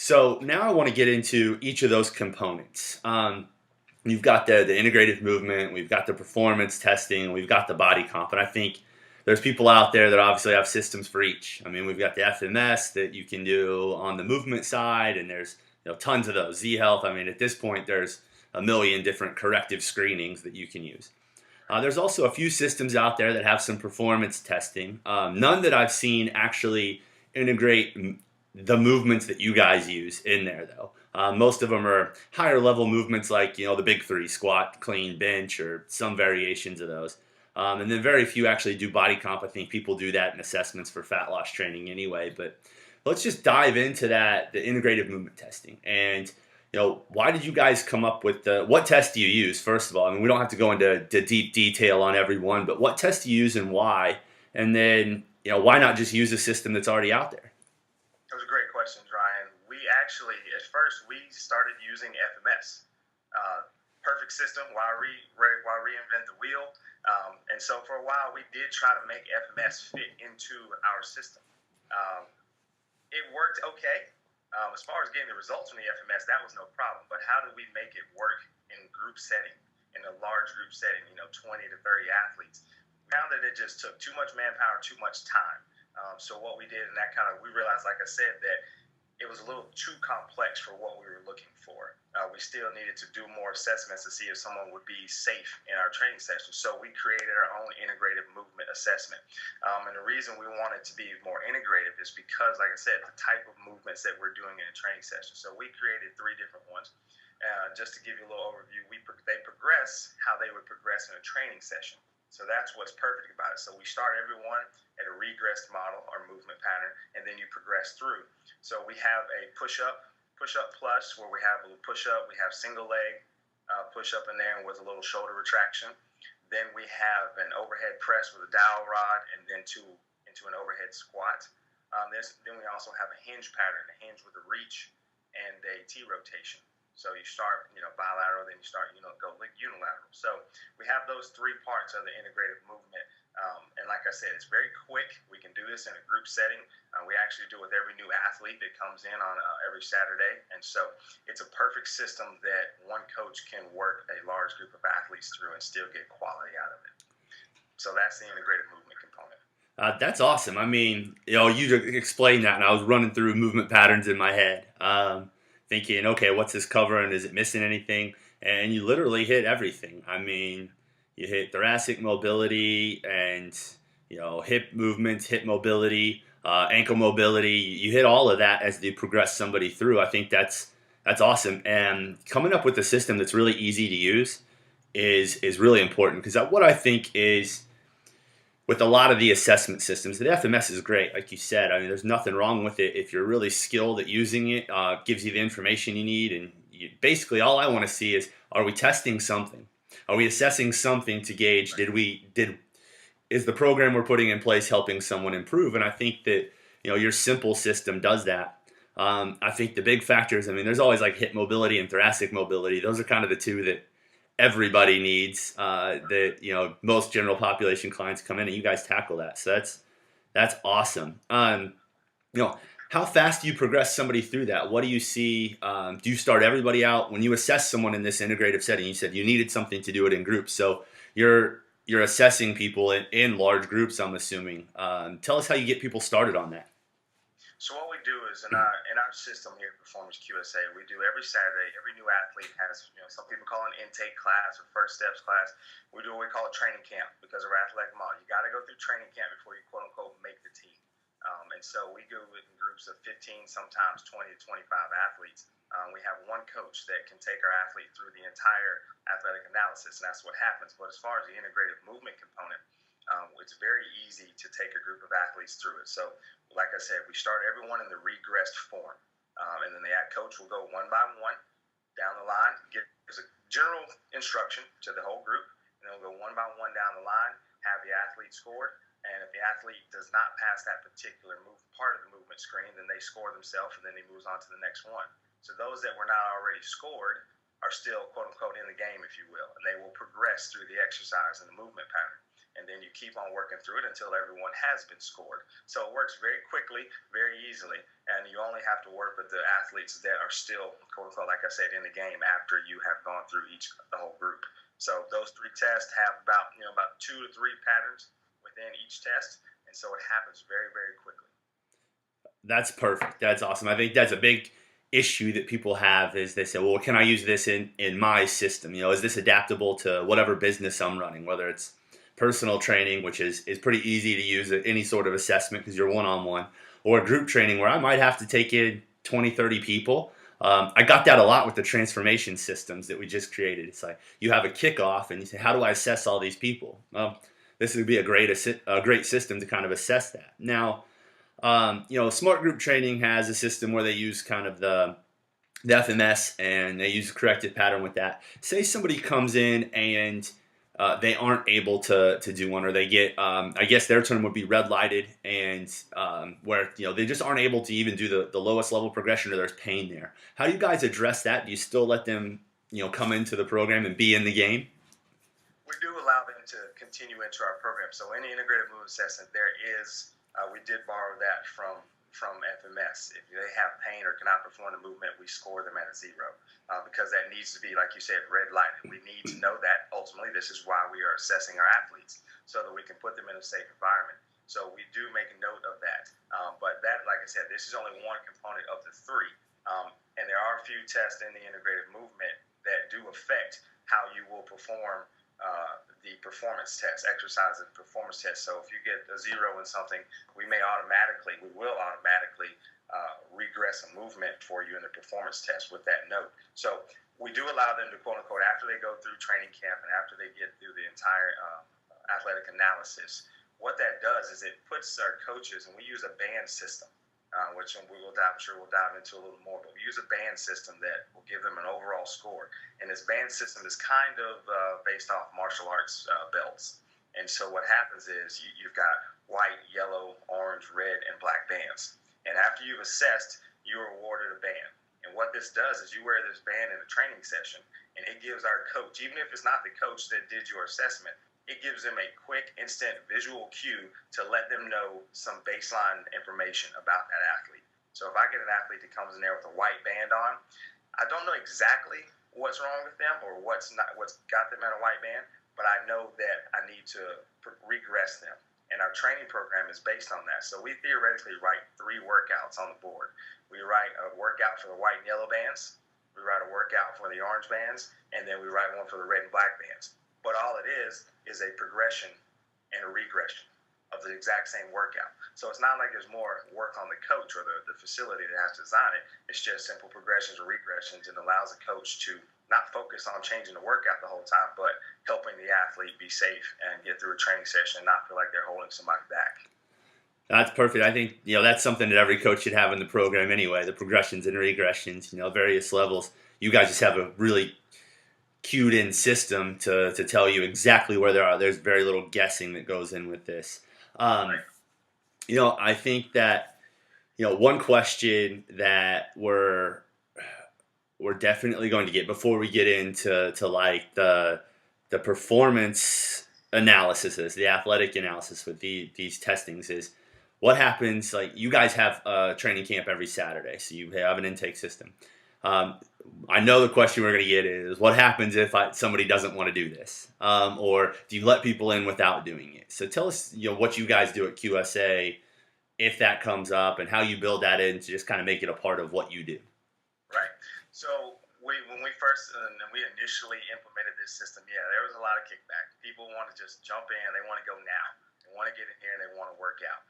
So now I want to get into each of those components. You've got the integrative movement, we've got the performance testing, we've got the body comp, and I think there's people out there that obviously have systems for each. I mean, we've got the FMS that you can do on the movement side, and there's tons of those. Z Health. I mean, at this point, there's a million different corrective screenings that you can use. There's also a few systems out there that have some performance testing. None that I've seen actually integrate the movements that you guys use in there, though. Most of them are higher level movements like, the big three: squat, clean, bench, or some variations of those. And then very few actually do body comp. I think people do that in assessments for fat loss training anyway. But let's just dive into the integrative movement testing. And why did you guys come up with what test do you use, first of all? I mean, we don't have to go into deep detail on every one, but what test do you use and why? And then, why not just use a system that's already out there? Those are great questions, Ryan. We actually, at first, we started using FMS. Perfect system. Why reinvent the wheel? And so for a while, we did try to make FMS fit into our system. It worked okay. As far as getting the results from the FMS, that was no problem. But how do we make it work in group setting, in a large group setting, 20 to 30 athletes? We found that it just took too much manpower, too much time. So what we did, and we realized, like I said, that it was a little too complex for what we were looking for. We still needed to do more assessments to see if someone would be safe in our training session. So we created our own integrative movement assessment. And the reason we wanted to be more integrative is because, like I said, the type of movements that we're doing in a training session. So we created 3 different ones. Just to give you a little overview, they progress how they would progress in a training session. So that's what's perfect about it. So we start everyone at a regressed model or movement pattern, and then you progress through. So we have a push-up plus, where we have a push-up, we have single leg push-up in there with a little shoulder retraction. Then we have an overhead press with a dowel rod, and then into an overhead squat. Then we also have a hinge pattern, a hinge with a reach and a T rotation. So you start, bilateral, then you start, go unilateral. So we have those 3 parts of the integrative movement. And like I said, it's very quick. We can do this in a group setting. We actually do it with every new athlete that comes in on every Saturday. And so it's a perfect system that one coach can work a large group of athletes through and still get quality out of it. So that's the integrative movement component. That's awesome. I mean, you explained that, and I was running through movement patterns in my head, thinking, okay, what's this covering? Is it missing anything? And you literally hit everything. I mean, you hit thoracic mobility and hip movements, hip mobility, ankle mobility. You hit all of that as you progress somebody through. I think that's awesome. And coming up with a system that's really easy to use is really important, because what I think is, with a lot of the assessment systems, the FMS is great, like you said. I mean, there's nothing wrong with it if you're really skilled at using it. Gives you the information you need, and basically all I want to see is, are we testing something? Are we assessing something to gauge? Is the program we're putting in place helping someone improve? And I think that your simple system does that. I think the big factors, I mean, there's always like hip mobility and thoracic mobility. Those are kind of the 2 that everybody needs, that most general population clients come in, and you guys tackle that. So that's awesome. How fast do you progress somebody through that? What do you see? Do you start everybody out when you assess someone in this integrative setting? You said you needed something to do it in groups, so you're assessing people in large groups, I'm assuming. Tell us how you get people started on that. So what we do is in our system here at Performance QSA, we do every Saturday. Every new athlete has, some people call it an intake class or first steps class. We do what we call a training camp, because of our athletic model. You got to go through training camp before you quote unquote make the team. And so we do it in groups of 15, sometimes 20 to 25 athletes. We have one coach that can take our athlete through the entire athletic analysis, and that's what happens. But as far as the integrative movement component, it's very easy to take a group of athletes through it. So, like I said, we start everyone in the regressed form, and then the coach will go one by one down the line, gives a general instruction to the whole group, and then we'll go one by one down the line, have the athlete scored, and if the athlete does not pass that particular part of the movement screen, then they score themselves, and then he moves on to the next one. So those that were not already scored are still, quote unquote, in the game, if you will, and they will progress through the exercise and the movement pattern. and then you keep on working through it until everyone has been scored. So it works very quickly, very easily, and you only have to work with the athletes that are still, quote unquote, like I said, in the game after you have gone through the whole group. So those 3 tests have about 2 to 3 patterns within each test, and so it happens very, very quickly. That's perfect. That's awesome. I think that's a big issue that people have is they say, well, can I use this in my system? Is this adaptable to whatever business I'm running, whether it's personal training, which is pretty easy to use at any sort of assessment because you're one-on-one, or group training where I might have to take in 20, 30 people. I got that a lot with the transformation systems that we just created. It's like you have a kickoff and you say, how do I assess all these people? Well, this would be a great system to kind of assess that. Now, smart group training has a system where they use kind of the FMS and they use a corrected pattern with that. Say somebody comes in and they aren't able to do one, or they get, I guess their term would be red lighted, and where they just aren't able to even do the lowest level progression, or there's pain there. How do you guys address that? Do you still let them come into the program and be in the game? We do allow them to continue into our program. So in the integrated movement assessment, there is we did borrow that from FMS. If they have pain or cannot perform the movement, we score them at a 0 because that needs to be, like you said, red light. And we need to know that ultimately this is why we are assessing our athletes so that we can put them in a safe environment. So we do make a note of that. But that, like I said, this is only one component of the 3. And there are a few tests in the integrated movement that do affect how you will perform the performance test, exercise and performance test. So if you get a 0 in something, we will automatically regress a movement for you in the performance test with that note. So we do allow them to, quote unquote, after they go through training camp and after they get through the entire athletic analysis, what that does is it puts our coaches, and we use a band system, which I'm sure we'll dive into a little more, but we use a band system that will give them an overall score. And this band system is kind of based off martial arts belts. And so what happens is you've got white, yellow, orange, red, and black bands. And after you've assessed, you're awarded a band. And what this does is you wear this band in a training session, and it gives our coach, even if it's not the coach that did your assessment, it gives them a quick, instant visual cue to let them know some baseline information about that athlete. So if I get an athlete that comes in there with a white band on, I don't know exactly what's wrong with them or what's got them in a white band, but I know that I need to regress them. And our training program is based on that. So we theoretically write 3 workouts on the board. We write a workout for the white and yellow bands, we write a workout for the orange bands, and then we write one for the red and black bands. But all it is a progression and a regression of the exact same workout. So it's not like there's more work on the coach or the facility that has to design it. It's just simple progressions or regressions, and allows the coach to not focus on changing the workout the whole time, but helping the athlete be safe and get through a training session and not feel like they're holding somebody back. That's perfect. I think that's something that every coach should have in the program anyway. The progressions and regressions, various levels. You guys just have a really cued in system to tell you exactly where they are. There's very little guessing that goes in with this. I think that one question that we're definitely going to get before we get into like the performance analysis, the athletic analysis with these testings is what happens. Like you guys have a training camp every Saturday, so you have an intake system. I know the question we're going to get is what happens if somebody doesn't want to do this, or do you let people in without doing it? So tell us, what you guys do at QSA if that comes up, and how you build that in to just kind of make it a part of what you do. Right. So when we first we initially implemented this system, there was a lot of kickback. People want to just jump in, they want to go now, they want to get in here, and they want to work out.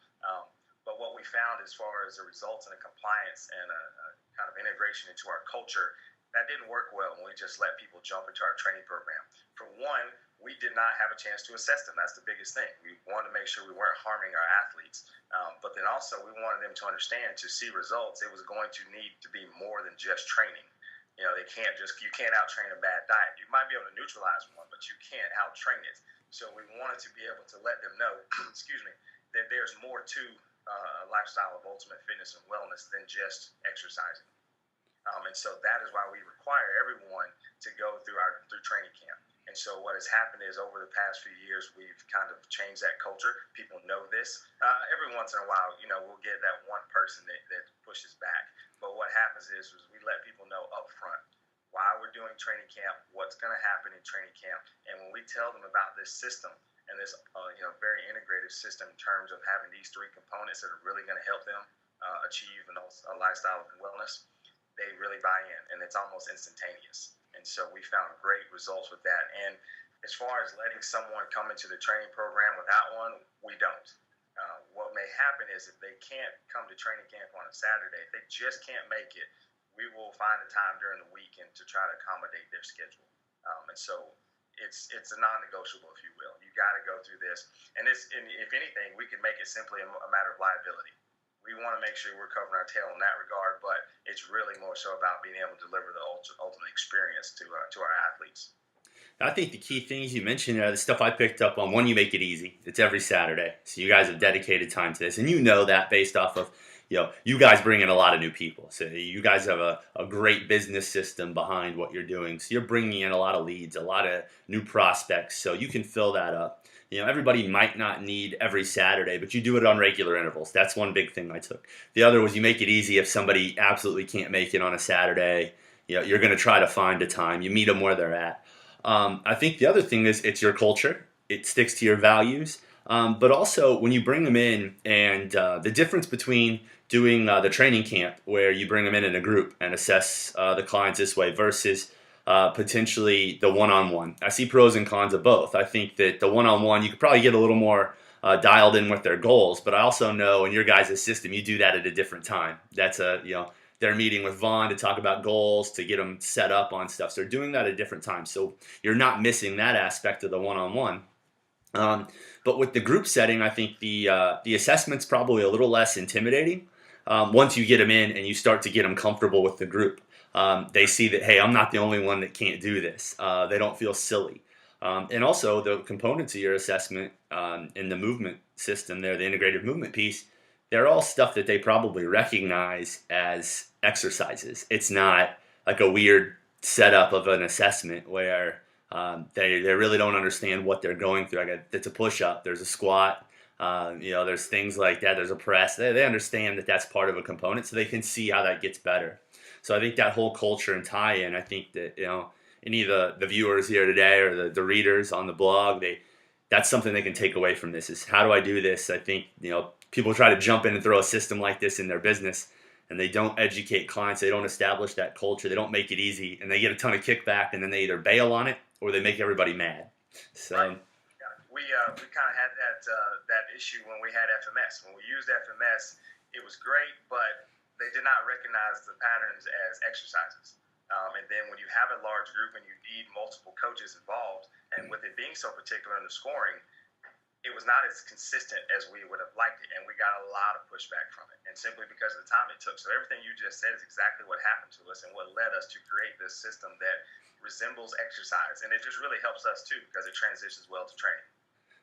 But what we found as far as the results and the compliance and a kind of integration into our culture, that didn't work well when we just let people jump into our training program. For one, we did not have a chance to assess them. That's the biggest thing. We wanted to make sure we weren't harming our athletes. But then also we wanted them to understand to see results, it was going to need to be more than just training. You can't out-train a bad diet. You might be able to neutralize one, but you can't out-train it. So we wanted to be able to let them know, that there's more to a lifestyle of ultimate fitness and wellness than just exercising. And so that is why we require everyone to go through training camp. And And so what has happened is over the past few years, we've kind of changed that culture. People know this. Every once in a while, we'll get that one person that pushes back. But what happens is we let people know up front why we're doing training camp, what's going to happen in training camp. And when we tell them about this system and this very integrated system in terms of having these three components that are really going to help them achieve a lifestyle of wellness, they really buy in, and it's almost instantaneous. And so we found great results with that. And as far as letting someone come into the training program without one, we don't. What may happen is if they can't come to training camp on a Saturday, if they just can't make it, we will find a time during the weekend to try to accommodate their schedule. And so it's a non-negotiable, if you will. You got to go through this. And if anything, we can make it simply a matter of liability. We want to make sure we're covering our tail in that regard, but it's really more so about being able to deliver the ultimate experience to our athletes. I think the key things you mentioned are the stuff I picked up on. One, you make it easy. It's every Saturday. So you guys have dedicated time to this. And you know that based off of, you guys bring in a lot of new people. So you guys have a great business system behind what you're doing. So you're bringing in a lot of leads, a lot of new prospects. So you can fill that up. Everybody might not need every Saturday, but you do it on regular intervals. That's one big thing I took. The other was you make it easy if somebody absolutely can't make it on a Saturday. You're going to try to find a time. You meet them where they're at. I think the other thing is it's your culture. It sticks to your values. But also when you bring them in and the difference between doing the training camp where you bring them in a group and assess the clients this way versus potentially the one-on-one. I see pros and cons of both. I think that the one-on-one, you could probably get a little more dialed in with their goals, but I also know in your guys' system, you do that at a different time. That's they're meeting with Vaughn to talk about goals, to get them set up on stuff. So they're doing that at different times. So you're not missing that aspect of the one-on-one. But with the group setting, I think the assessment's probably a little less intimidating once you get them in and you start to get them comfortable with the group. They see that, hey, I'm not the only one that can't do this. They don't feel silly. And also the components of your assessment in the movement system there, the integrated movement piece, they're all stuff that they probably recognize as exercises. It's not like a weird setup of an assessment where they really don't understand what they're going through. It's a push-up, there's a squat, there's things like that, there's a press. They understand that that's part of a component, so they can see how that gets better. So I think that whole culture and tie-in, I think that, any of the viewers here today or the readers on the blog, that's something they can take away from this is how do I do this? I think, people try to jump in and throw a system like this in their business and they don't educate clients. They don't establish that culture. They don't make it easy and they get a ton of kickback and then they either bail on it or they make everybody mad. So. Right. We kind of had that issue when we had FMS. When we used FMS, it was great, but they did not recognize the patterns as exercises. And then when you have a large group and you need multiple coaches involved, and with it being so particular in the scoring, it was not as consistent as we would have liked it, and we got a lot of pushback from it, and simply because of the time it took. So everything you just said is exactly what happened to us and what led us to create this system that resembles exercise, and it just really helps us too because it transitions well to training.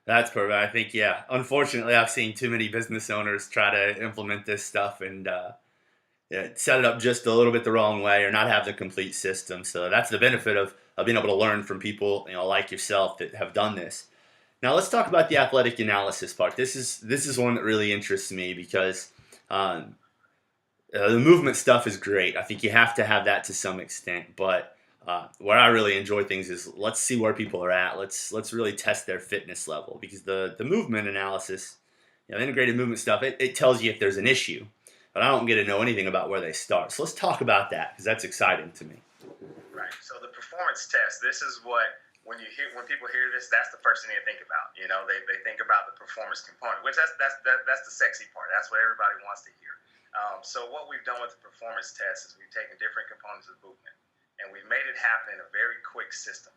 That's perfect. I think, unfortunately, I've seen too many business owners try to implement this stuff and set it up just a little bit the wrong way or not have the complete system. So that's the benefit of being able to learn from people, like yourself that have done this. Now let's talk about the athletic analysis part. This is one that really interests me because the movement stuff is great. I think you have to have that to some extent, but where I really enjoy things is let's see where people are at. Let's really test their fitness level because the movement analysis, the integrated movement stuff, it tells you if there's an issue, but I don't get to know anything about where they start. So let's talk about that because that's exciting to me. Right. So the performance test, this is what when people hear this, that's the first thing they think about. They think about the performance component, which that's the sexy part. That's what everybody wants to hear. So what we've done with the performance test is we've taken different components of movement and we've made it happen in a very quick system.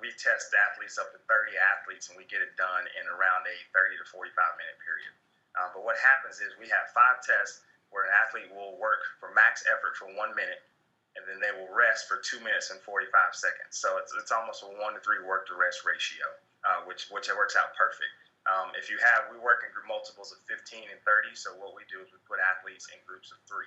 We test athletes up to 30 athletes and we get it done in around a 30 to 45 minute period. But what happens is we have 5 tests where an athlete will work for max effort for 1 minute, and then they will rest for 2 minutes and 45 seconds. So it's almost a 1 to 3 work to rest ratio, which it works out perfect. We work in group multiples of 15 and 30. So what we do is we put athletes in groups of 3,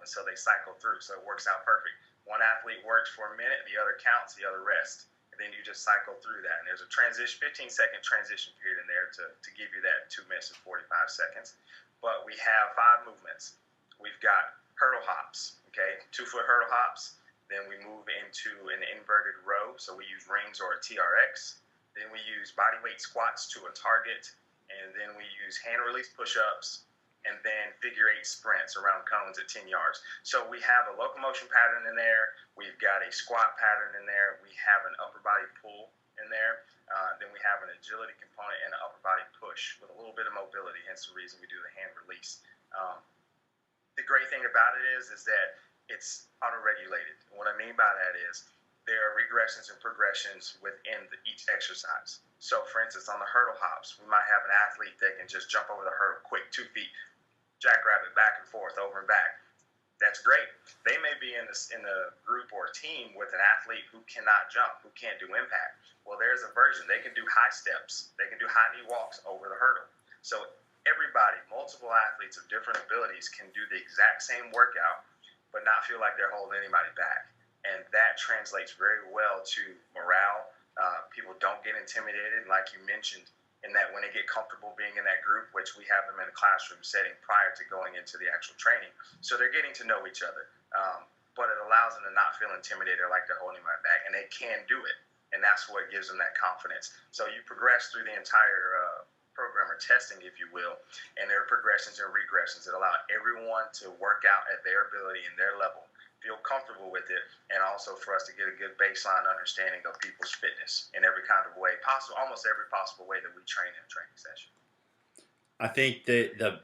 and so they cycle through. So it works out perfect. One athlete works for a minute, the other counts, the other rests. and then you just cycle through that. And there's a 15-second transition period in there to give you that 2 minutes and 45 seconds. But we have 5 movements. We've got hurdle hops, okay, 2-foot hurdle hops. Then we move into an inverted row, so we use rings or a TRX. Then we use body weight squats to a target, and then we use hand release push-ups, and then figure 8 sprints around cones at 10 yards. So we have a locomotion pattern in there. We've got a squat pattern in there. We have an upper body pull in there. Then we have an agility component and an upper body push with a little bit of mobility, hence the reason we do the hand release. The great thing about it is that it's auto-regulated. And what I mean by that is there are regressions and progressions within each exercise. So, for instance, on the hurdle hops, we might have an athlete that can just jump over the hurdle quick, 2 feet, jackrabbit back and forth, over and back. That's great. They may be in a group or a team with an athlete who cannot jump, who can't do impact. Well, there's a version. They can do high steps. They can do high knee walks over the hurdle. So everybody, multiple athletes of different abilities can do the exact same workout, but not feel like they're holding anybody back. And that translates very well to morale. People don't get intimidated, like you mentioned, in that when they get comfortable being in that group, which we have them in a classroom setting prior to going into the actual training. So they're getting to know each other. But it allows them to not feel intimidated or like they're holding my back, and they can do it. And that's what gives them that confidence. So you progress through the entire program or testing, if you will, and there are progressions and regressions that allow everyone to work out at their ability and their level, feel comfortable with it, and also for us to get a good baseline understanding of people's fitness in every kind of way, possible, almost every possible way that we train in a training session. I think that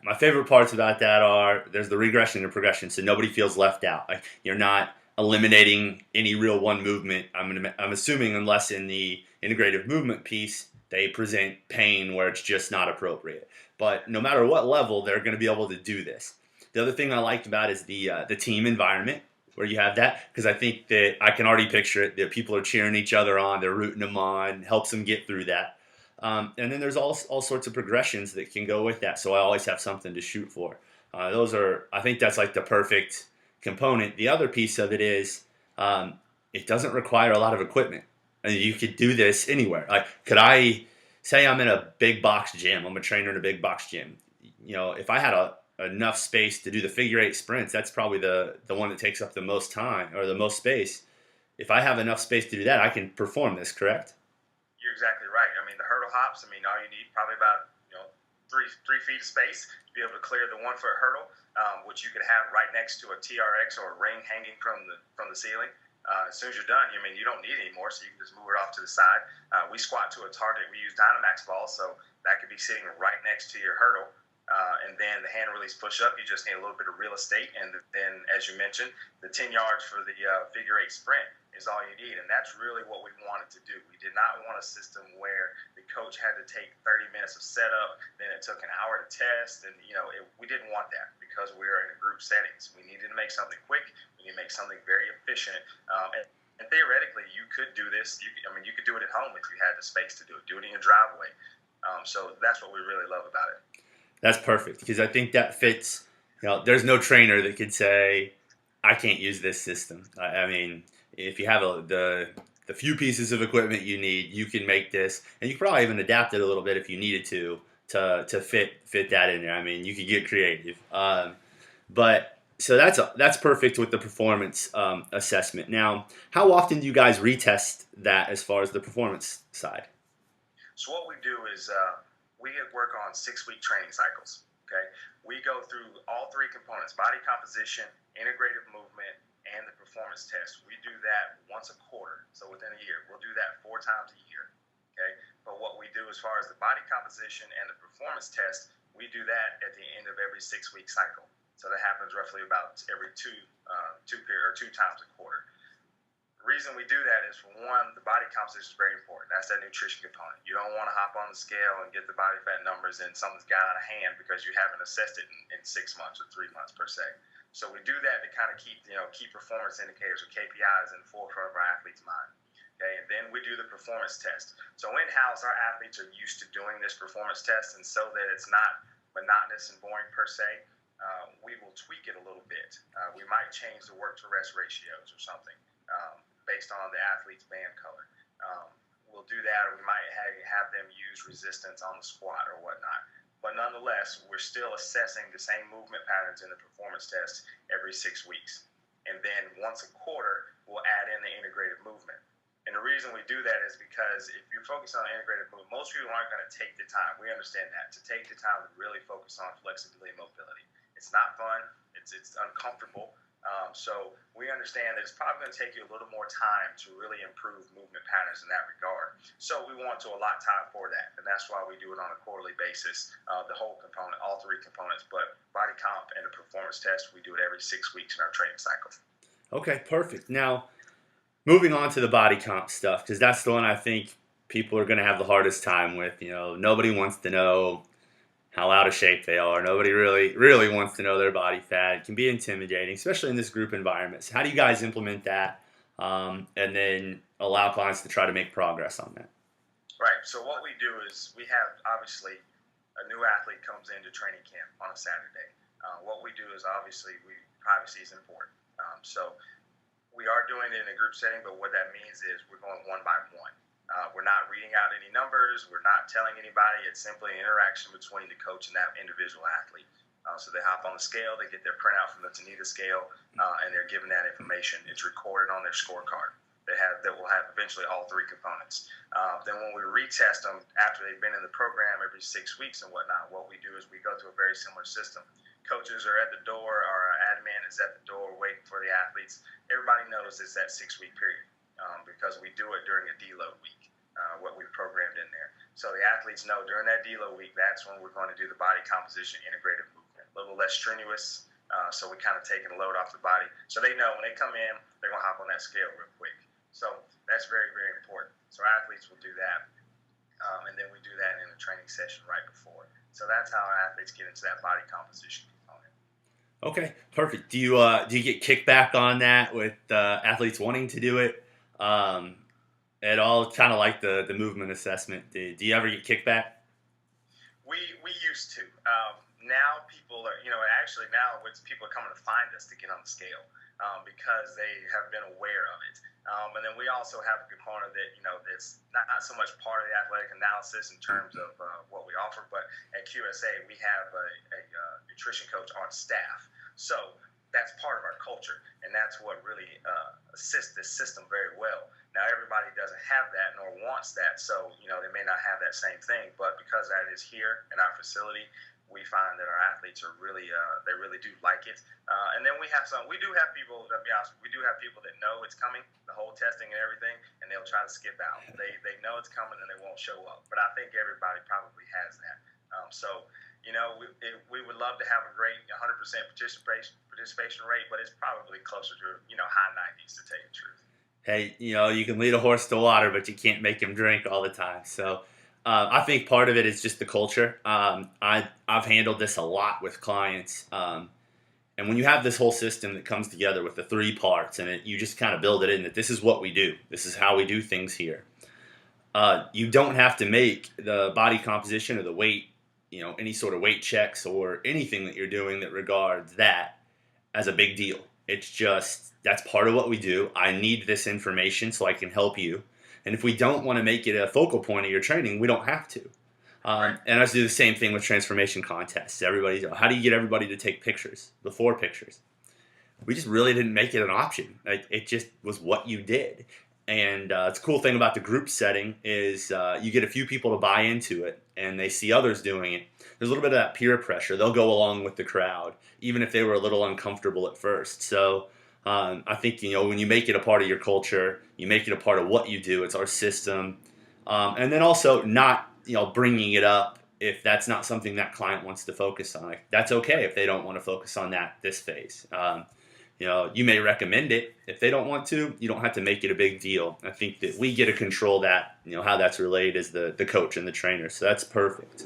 my favorite parts about that are there's the regression and progression, so nobody feels left out. Like you're not eliminating any real one movement. I'm assuming unless in the integrative movement piece they present pain where it's just not appropriate. But no matter what level, they're going to be able to do this. The other thing I liked about is the team environment where you have that, because I think that I can already picture it. That people are cheering each other on, they're rooting them on, helps them get through that. And then there's all sorts of progressions that can go with that. So I always have something to shoot for. I think that's like the perfect component. The other piece of it is it doesn't require a lot of equipment. I mean, you could do this anywhere. Like, could I say I'm in a big box gym? I'm a trainer in a big box gym. If I had enough space to do the figure 8 sprints, that's probably the one that takes up the most time or the most space. If I have enough space to do that, I can perform this, correct? You're exactly right. I mean, the hurdle hops, all you need probably about 3 feet of space to be able to clear the 1-foot hurdle, which you could have right next to a TRX or a ring hanging from the ceiling. As soon as you're done, you don't need it anymore, so you can just move it off to the side. We squat to a target. We use Dynamax balls, so that could be sitting right next to your hurdle. And then the hand release push-up, you just need a little bit of real estate. And then, as you mentioned, the 10 yards for the figure 8 sprint is all you need. And that's really what we wanted to do. We did not want a system where the coach had to take 30 minutes of setup, then it took an hour to test. And, we didn't want that because we were in a group settings. We needed to make something quick. We needed to make something very efficient. And theoretically, you could do this. You could do it at home if you had the space to do it. Do it in your driveway. So that's what we really love about it. That's perfect, because I think that fits. There's no trainer that could say, I can't use this system. I mean, if you have the few pieces of equipment you need, you can make this, and you could probably even adapt it a little bit if you needed to fit that in there. I mean, you could get creative. But so that's perfect with the performance assessment. Now, how often do you guys retest that as far as the performance side? So what we do is we work on 6-week training cycles. Okay, we go through all 3 components: body composition, integrative movement, and the performance test. We do that once a quarter, so within a year. We'll do that 4 times a year. Okay, but what we do as far as the body composition and the performance test, we do that at the end of every 6-week cycle. So that happens roughly about every two times a quarter. The reason we do that is, for one, the body composition is very important. That's that nutrition component. You don't want to hop on the scale and get the body fat numbers and something's got out of hand because you haven't assessed it in 6 months or 3 months per se. So we do that to kind of keep key performance indicators or KPIs in the forefront of our athlete's mind. Okay, and then we do the performance test. So in-house, our athletes are used to doing this performance test, and so that it's not monotonous and boring per se, we will tweak it a little bit. We might change the work to rest ratios or something. based on the athlete's band color. We'll do that, or we might have them use resistance on the squat or whatnot. But nonetheless, we're still assessing the same movement patterns in the performance test every 6 weeks. And then once a quarter, we'll add in the integrated movement. And the reason we do that is because if you're focused on integrated movement, most people aren't going to take the time. We understand that, to take the time to really focus on flexibility and mobility. It's not fun. It's uncomfortable. So we understand that it's probably going to take you a little more time to really improve movement patterns in that regard. So we want to allot time for that, and that's why we do it on a quarterly basis, the whole component, all 3 components. But body comp and the performance test, we do it every 6 weeks in our training cycle. Okay, perfect. Now, moving on to the body comp stuff, because that's the one I think people are going to have the hardest time with. Nobody wants to know how out of shape they are. Nobody really wants to know their body fat. It can be intimidating, especially in this group environment. So how do you guys implement that and then allow clients to try to make progress on that? Right. So what we do is we have, obviously, a new athlete comes into training camp on a Saturday. What we do is, obviously, privacy is important. So we are doing it in a group setting, but what that means is we're going one by one. We're not reading out any numbers. We're not telling anybody. It's simply an interaction between the coach and that individual athlete. So they hop on the scale, they get their printout from the Tanita scale, and they're given that information. It's recorded on their scorecard. That will have eventually all 3 components. Then when we retest them after they've been in the program every 6 weeks and whatnot, what we do is we go through a very similar system. Coaches are at the door, our admin is at the door waiting for the athletes. Everybody knows it's that 6-week period because we do it during a deload week. What we've programmed in there. So the athletes know during that deload week, that's when we're going to do the body composition integrated movement. A little less strenuous, so we kind of taking the load off the body. So they know when they come in, they're going to hop on that scale real quick. So that's very, very important. So athletes will do that. And then we do that in a training session right before. So that's how our athletes get into that body composition component. Okay, perfect. Do you get kickback on that with athletes wanting to do it? At all, kind of like the movement assessment. Do you ever get kickback? We used to. Now people are, actually now people are coming to find us to get on the scale because they have been aware of it. And then we also have a component that, that's not so much part of the athletic analysis in terms of what we offer, but at QSA we have a nutrition coach on staff. So that's part of our culture, and that's what really assists this system very well. Now, everybody doesn't have that nor wants that, so they may not have that same thing. But because that is here in our facility, we find that our athletes are really do like it. And then we do have people. To be honest, we do have people that know it's coming, the whole testing and everything, and they'll try to skip out. They know it's coming and they won't show up. But I think everybody probably has that. We would love to have a great 100% participation rate, but it's probably closer to high 90s to tell you the truth. Hey, you can lead a horse to water, but you can't make him drink all the time. So I think part of it is just the culture. I've handled this a lot with clients. And when you have this whole system that comes together with the 3 parts and you just kind of build it in that this is what we do. This is how we do things here. You don't have to make the body composition or the weight, any sort of weight checks or anything that you're doing that regards that as a big deal. It's just, that's part of what we do. I need this information so I can help you. And if we don't want to make it a focal point of your training, we don't have to. And I do the same thing with transformation contests. How do you get everybody to take pictures, before pictures? We just really didn't make it an option. It just was what you did. And it's a cool thing about the group setting is you get a few people to buy into it and they see others doing it. There's a little bit of that peer pressure. They'll go along with the crowd, even if they were a little uncomfortable at first. So I think, when you make it a part of your culture, you make it a part of what you do. It's our system. And then also not, bringing it up if that's not something that client wants to focus on. That's okay if they don't want to focus on this phase. You may recommend it. If they don't want to, you don't have to make it a big deal. I think that we get to control that, how that's relayed as the coach and the trainer. So that's perfect.